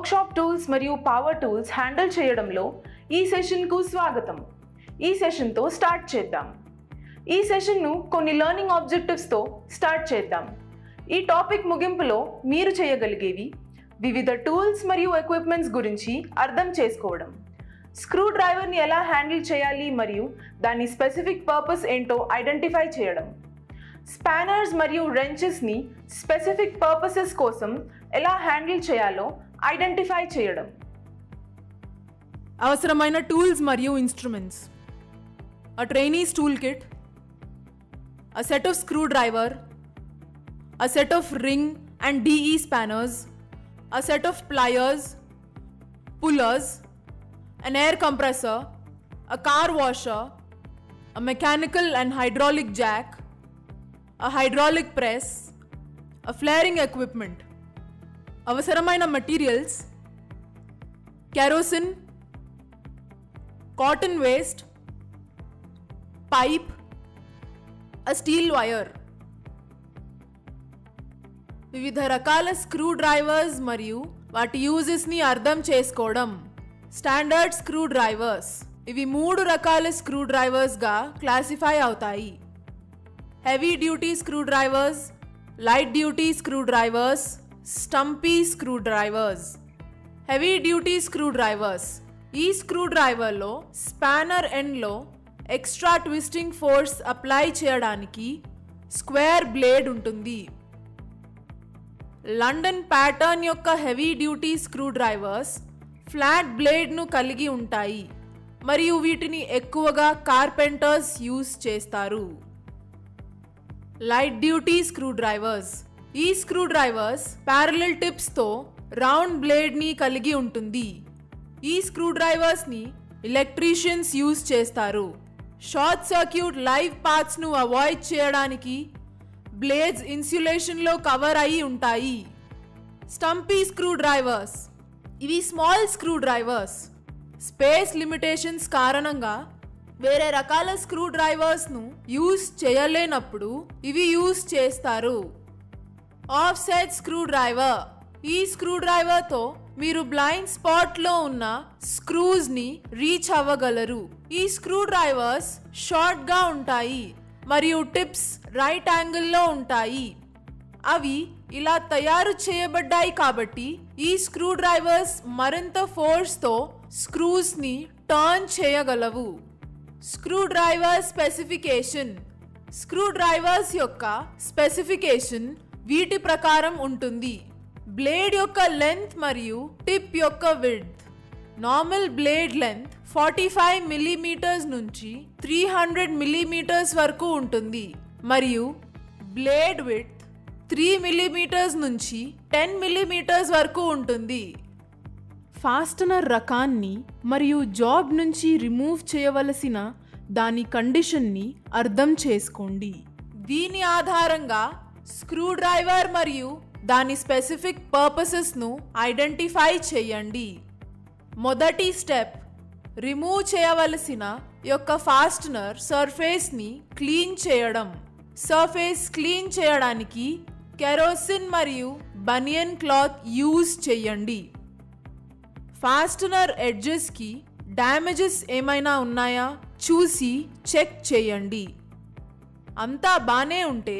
Workshop tools మరియు power tools handle చేయడంలో ఈ సెషన్కు స్వాగతం. ఈ సెషన్తో స్టార్ట్ చేద్దాం. ఈ సెషన్ను కొన్ని లెర్నింగ్ ఆబ్జెక్టివ్స్తో స్టార్ట్ చేద్దాం. ఈ టాపిక్ ముగింపులో మీరు చేయగలిగేవి వివిధ టూల్స్ మరియు ఎక్విప్మెంట్స్ గురించి అర్థం చేసుకోవడం, స్క్రూ డ్రైవర్ని ఎలా హ్యాండిల్ చేయాలి మరియు దాని స్పెసిఫిక్ పర్పస్ ఏంటో ఐడెంటిఫై చేయడం, స్పానర్స్ మరియు రెంచెస్ని స్పెసిఫిక్ పర్పసెస్ కోసం ఎలా హ్యాండిల్ చేయాలో ఐడెంటిఫై చేయడం. అవసరమైన టూల్స్ మరియు instruments: a trainee's toolkit, a set of screwdriver, a set of ring and DE spanners, a set of pliers, pullers, an air compressor, a car washer, a mechanical and hydraulic jack, a hydraulic press, a flaring equipment. అవసరమైన materials: kerosene, cotton waste, pipe, a steel wire. వివిధ రకాల screw drivers మరియు వాటి యూజెస్ని అర్థం చేసుకోవడం. Standard screw drivers: ఇవి 3 రకాల స్క్రూ డ్రైవర్స్గా క్లాసిఫై అవుతాయి. Heavy duty screwdrivers, light duty screwdrivers, stumpy screwdrivers. Heavy duty screwdrivers: ఈ స్క్రూ డ్రైవర్లో స్పానర్ ఎండ్లో ఎక్స్ట్రా ట్విస్టింగ్ ఫోర్స్ అప్లై చేయడానికి స్క్వేర్ బ్లేడ్ ఉంటుంది. లండన్ ప్యాటర్న్ యొక్క heavy duty screwdrivers flat బ్లేడ్ను కలిగి ఉంటాయి మరియు వీటిని ఎక్కువగా కార్పెంటర్స్ యూజ్ చేస్తారు. లైట్ డ్యూటీ స్క్రూ డ్రైవర్స్: ఈ స్క్రూ డ్రైవర్స్ ప్యారలల్ టిప్స్తో రౌండ్ బ్లేడ్ని కలిగి ఉంటుంది. ఈ స్క్రూ డ్రైవర్స్ని ఎలక్ట్రీషియన్స్ యూజ్ చేస్తారు. షార్ట్ సర్క్యూట్ లైవ్ పాత్స్ను అవాయిడ్ చేయడానికి బ్లేడ్స్ ఇన్సులేషన్లో కవర్ అయి ఉంటాయి. స్టంపీ స్క్రూ డ్రైవర్స్: ఇవి small screw drivers. Space limitations కారణంగా వేరే రకాల స్క్రూ డ్రైవర్స్ను యూజ్ చేయలేనప్పుడు ఇవి యూజ్ చేస్తారు. ఆఫ్సెట్ స్క్రూ డ్రైవర్: ఈ స్క్రూ డ్రైవర్తో మీరు బ్లైండ్ స్పాట్లో ఉన్న స్క్రూస్ని రీచ్ అవ్వగలరు. ఈ స్క్రూ డ్రైవర్స్ షార్ట్గా ఉంటాయి మరియు టిప్స్ రైట్ యాంగిల్లో ఉంటాయి. అవి ఇలా తయారు చేయబడ్డాయి కాబట్టి ఈ స్క్రూ డ్రైవర్స్ మరింత ఫోర్స్తో స్క్రూస్ని టర్న్ చేయగలవు. Screwdriver specification: screwdrivers యొక్క స్పెసిఫికేషన్ వీటి ప్రకారం ఉంటుంది. బ్లేడ్ యొక్క లెంత్ మరియు టిప్ యొక్క width. Normal blade length 45 millimetres నుంచి 300 మిల్లీమీటర్స్ వరకు ఉంటుంది మరియు బ్లేడ్ విడ్త్ 3 మిల్లీమీటర్స్ నుంచి 10 మిల్లీమీటర్స్ వరకు ఉంటుంది. ఫాస్టనర్ రకాన్ని మరియు జాబ్ నుంచి రిమూవ్ చేయవలసిన దాని కండిషన్ని అర్థం చేసుకోండి. దీని ఆధారంగా స్క్రూ డ్రైవర్ మరియు దాని స్పెసిఫిక్ పర్పసెస్ను ఐడెంటిఫై చేయండి. మొదటి స్టెప్: రిమూవ్ చేయవలసిన యొక్క ఫాస్టనర్ సర్ఫేస్ని క్లీన్ చేయడం. సర్ఫేస్ క్లీన్ చేయడానికి కెరోసిన్ మరియు బనియన్ క్లాత్ యూజ్ చేయండి. ఫాస్టనర్ ఎడ్జెస్కి డ్యామేజెస్ ఏమైనా ఉన్నాయా చూసి చెక్ చేయండి. అంతా బానే ఉంటే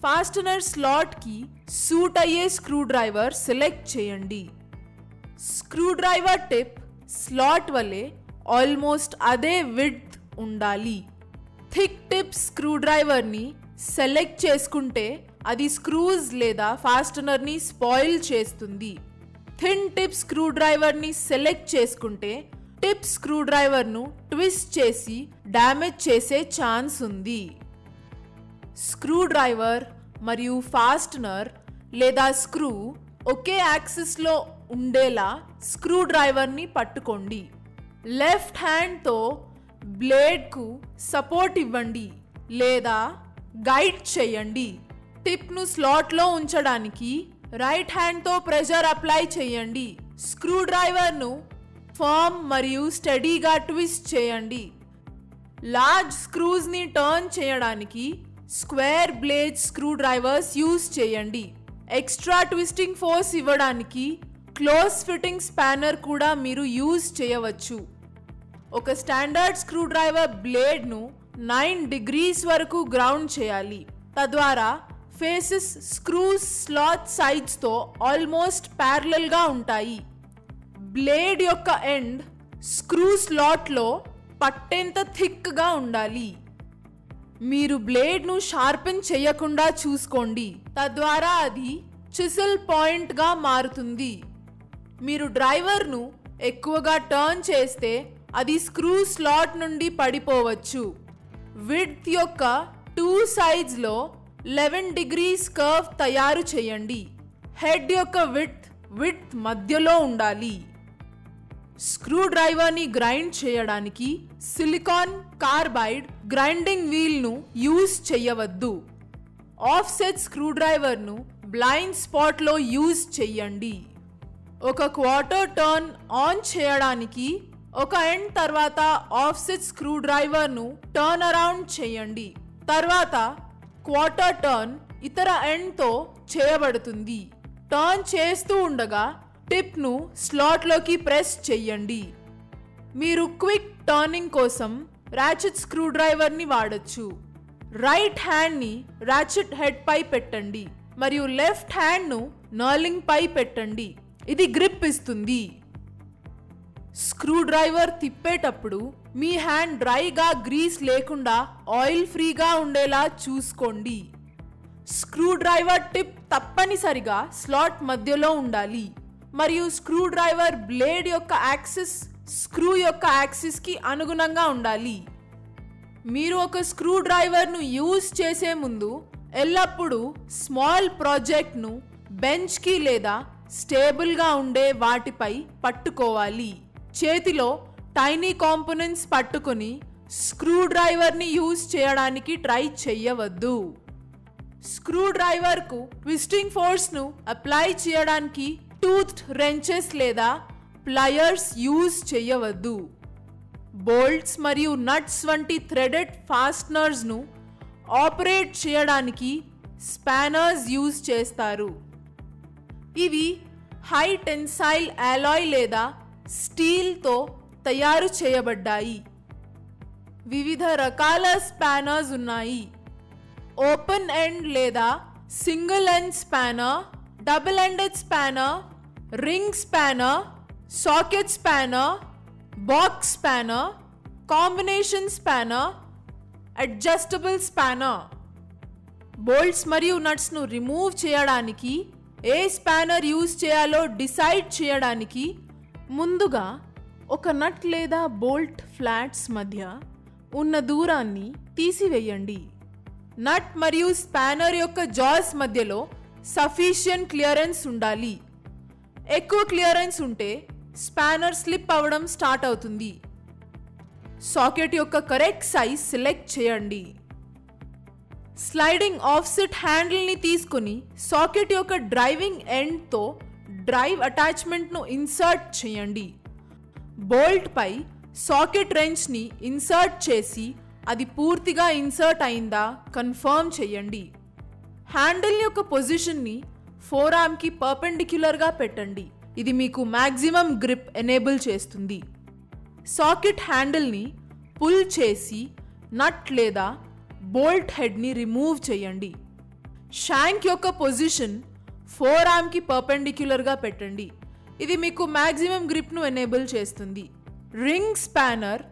ఫాస్టనర్ స్లాట్కి సూట్ అయ్యే స్క్రూ డ్రైవర్ సెలెక్ట్ చేయండి. స్క్రూ డ్రైవర్ టిప్ స్లాట్ వలె ఆల్మోస్ట్ అదే విడ్త్ ఉండాలి. థిక్ టిప్ స్క్రూ డ్రైవర్ని సెలెక్ట్ చేసుకుంటే అది స్క్రూస్ లేదా ఫాస్టనర్ని స్పాయిల్ చేస్తుంది. థిన్ టిప్ స్క్రూ డ్రైవర్ని సెలెక్ట్ చేసుకుంటే టిప్ స్క్రూ డ్రైవర్ను ట్విస్ట్ చేసి డ్యామేజ్ చేసే ఛాన్స్ ఉంది. స్క్రూ డ్రైవర్ మరియు ఫాస్టనర్ లేదా స్క్రూ ఒకే యాక్సిస్లో ఉండేలా స్క్రూ డ్రైవర్ని పట్టుకోండి. లెఫ్ట్ హ్యాండ్తో బ్లేడ్కు సపోర్ట్ ఇవ్వండి లేదా గైడ్ చేయండి. టిప్ను స్లాట్లో ఉంచడానికి రైట్ హ్యాండ్తో ప్రెషర్ అప్లై చేయండి. స్క్రూ డ్రైవర్ను ఫర్మ్ మరియు స్టడీగా ట్విస్ట్ చేయండి. లార్జ్ స్క్రూస్ని టర్న్ చేయడానికి square blade screw drivers use చేయండి. ఎక్స్ట్రా ట్విస్టింగ్ ఫోర్స్ ఇవ్వడానికి క్లోజ్ ఫిట్టింగ్ స్పానర్ కూడా మీరు యూజ్ చేయవచ్చు. ఒక స్టాండర్డ్ స్క్రూ డ్రైవర్ బ్లేడ్ను 9 degrees వరకు గ్రౌండ్ చేయాలి. తద్వారా ఫేసెస్ స్క్రూ స్లాట్ సైడ్స్తో ఆల్మోస్ట్ ప్యారలల్గా ఉంటాయి. బ్లేడ్ యొక్క ఎండ్ స్క్రూ స్లాట్లో పట్టేంత థిక్గా ఉండాలి. మీరు బ్లేడ్ను షార్పెన్ చేయకుండా చూసుకోండి, తద్వారా అది చిసిల్ పాయింట్గా మారుతుంది. మీరు డ్రైవర్ను ఎక్కువగా టర్న్ చేస్తే అది స్క్రూ స్లాట్ నుండి పడిపోవచ్చు. విడ్త్ యొక్క 2 sides-లో 11 degrees కర్వ్ తయారు చేయండి. హెడ్ యొక్క విడ్త్ మధ్యలో ఉండాలి. స్క్రూ డ్రైవర్ని గ్రైండ్ చేయడానికి సిలికాన్ కార్బైడ్ గ్రైండింగ్ వీల్ను యూజ్ చేయవద్దు. ఆఫ్సెట్ స్క్రూ డ్రైవర్ను బ్లైండ్ స్పాట్లో యూజ్ చేయండి. ఒక క్వార్టర్ టర్న్ ఆన్ చేయడానికి ఒక ఎండ్ తర్వాత ఆఫ్సెట్ స్క్రూ డ్రైవర్ను టర్న్ అరౌండ్ చేయండి. తర్వాత క్వార్టర్ టర్న్ ఇతర ఎండ్తో చేయబడుతుంది. టర్న్ చేస్తూ ఉండగా టిప్ను స్లాట్లోకి ప్రెస్ చేయండి. మీరు క్విక్ టర్నింగ్ కోసం రాచెట్ స్క్రూ డ్రైవర్ని వాడచ్చు. రైట్ హ్యాండ్ని రాచెట్ హెడ్ పై పెట్టండి మరియు లెఫ్ట్ హ్యాండ్ను నర్లింగ్ పై పెట్టండి. ఇది గ్రిప్ ఇస్తుంది. స్క్రూ డ్రైవర్ తిప్పేటప్పుడు మీ హ్యాండ్ డ్రైగా గ్రీస్ లేకుండా ఆయిల్ ఫ్రీగా ఉండేలా చూసుకోండి. స్క్రూ డ్రైవర్ టిప్ తప్పనిసరిగా స్లాట్ మధ్యలో ఉండాలి మరియు స్క్రూ డ్రైవర్ బ్లేడ్ యొక్క యాక్సిస్ స్క్రూ యొక్క యాక్సిస్కి అనుగుణంగా ఉండాలి. మీరు ఒక స్క్రూ డ్రైవర్ను యూజ్ చేసే ముందు ఎల్లప్పుడూ స్మాల్ ప్రాజెక్ట్ను బెంచ్కి లేదా స్టేబుల్గా ఉండే వాటిపై పట్టుకోవాలి. చేతిలో టైనీ కాంపోనెంట్స్ పట్టుకొని స్క్రూ డ్రైవర్ని యూజ్ చేయడానికి ట్రై చేయవద్దు. స్క్రూ డ్రైవర్కు ట్విస్టింగ్ ఫోర్స్ను అప్లై చేయడానికి టూత్ రెంచెస్ లేదా ప్లయర్స్ యూజ్ చేయవద్దు. బోల్ట్స్ మరియు నట్స్ వంటి థ్రెడెడ్ ఫాస్ట్నర్స్ను ఆపరేట్ చేయడానికి స్పానర్స్ యూజ్ చేస్తారు. ఇవి హై టెన్సైల్ అలాయ్ లేదా స్టీల్తో తయారు చేయబడ్డాయి. వివిధ రకాల స్పానర్స్ ఉన్నాయి. ఓపెన్ ఎండ్ లేదా single end spanner, double ended spanner, ring spanner, socket spanner, box spanner, combination spanner, adjustable spanner. Bolts మరియు నట్స్ను రిమూవ్ చేయడానికి ఏ స్పానర్ యూజ్ చేయాలో డిసైడ్ చేయడానికి ముందుగా ఒక నట్ లేదా బోల్ట్ ఫ్లాట్స్ మధ్య ఉన్న దూరాన్ని తీసివేయండి. నట్ మరియు స్పానర్ యొక్క జాస్ మధ్యలో సఫిషియంట్ క్లియరెన్స్ ఉండాలి. ఎక్కువ క్లియరెన్స్ ఉంటే స్పానర్ స్లిప్ అవ్వడం స్టార్ట్ అవుతుంది. సాకెట్ యొక్క కరెక్ట్ సైజ్ సెలెక్ట్ చేయండి. స్లైడింగ్ ఆఫ్సెట్ హ్యాండిల్ని తీసుకుని సాకెట్ యొక్క డ్రైవింగ్ ఎండ్తో డ్రైవ్ అటాచ్మెంట్ను ఇన్సర్ట్ చేయండి. బోల్ట్ పై సాకెట్ రెంచ్ని ఇన్సర్ట్ చేసి అది పూర్తిగా ఇన్సర్ట్ అయిందా కన్ఫర్మ్ చేయండి. హ్యాండిల్ యొక్క పొజిషన్ని ఫోరామ్కి పర్పెండిక్యులర్గా పెట్టండి. ఇది మీకు మ్యాక్సిమం గ్రిప్ ఎనేబుల్ చేస్తుంది. సాకెట్ హ్యాండిల్ని పుల్ చేసి నట్ లేదా బోల్ట్ హెడ్ని రిమూవ్ చేయండి. షాంక్ యొక్క పొజిషన్ ఫోరామ్కి పర్పెండిక్యులర్గా పెట్టండి. ఇది మీకు మ్యాక్సిమం గ్రిప్ను ఎనేబుల్ చేస్తుంది. రింగ్ స్పానర్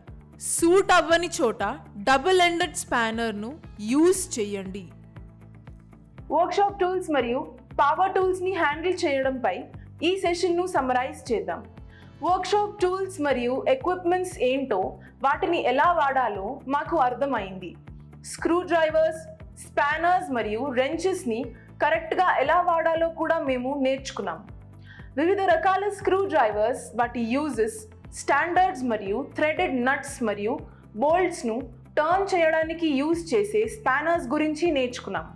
సూట్ అవ్వని చోట డబుల్ ఎండెడ్ స్పానర్ను యూజ్ చేయండి. వర్క్షాప్ టూల్స్ మరియు పవర్ టూల్స్ని హ్యాండిల్ చేయడంపై ఈ సెషన్ను సమరైజ్ చేద్దాం. వర్క్షాప్ టూల్స్ మరియు ఎక్విప్మెంట్స్ ఏంటో, వాటిని ఎలా వాడాలో మాకు అర్థమైంది. స్క్రూ డ్రైవర్స్, స్పానర్స్ మరియు రెంచెస్ని కరెక్ట్గా ఎలా వాడాలో కూడా మేము నేర్చుకున్నాం. వివిధ రకాల స్క్రూ డ్రైవర్స్, వాటి యూజెస్, స్టాండర్డ్స్ మరియు థ్రెడెడ్ నట్స్ మరియు బోల్ట్స్ను టర్న్ చేయడానికి యూజ్ చేసే స్పానర్స్ గురించి నేర్చుకున్నాం.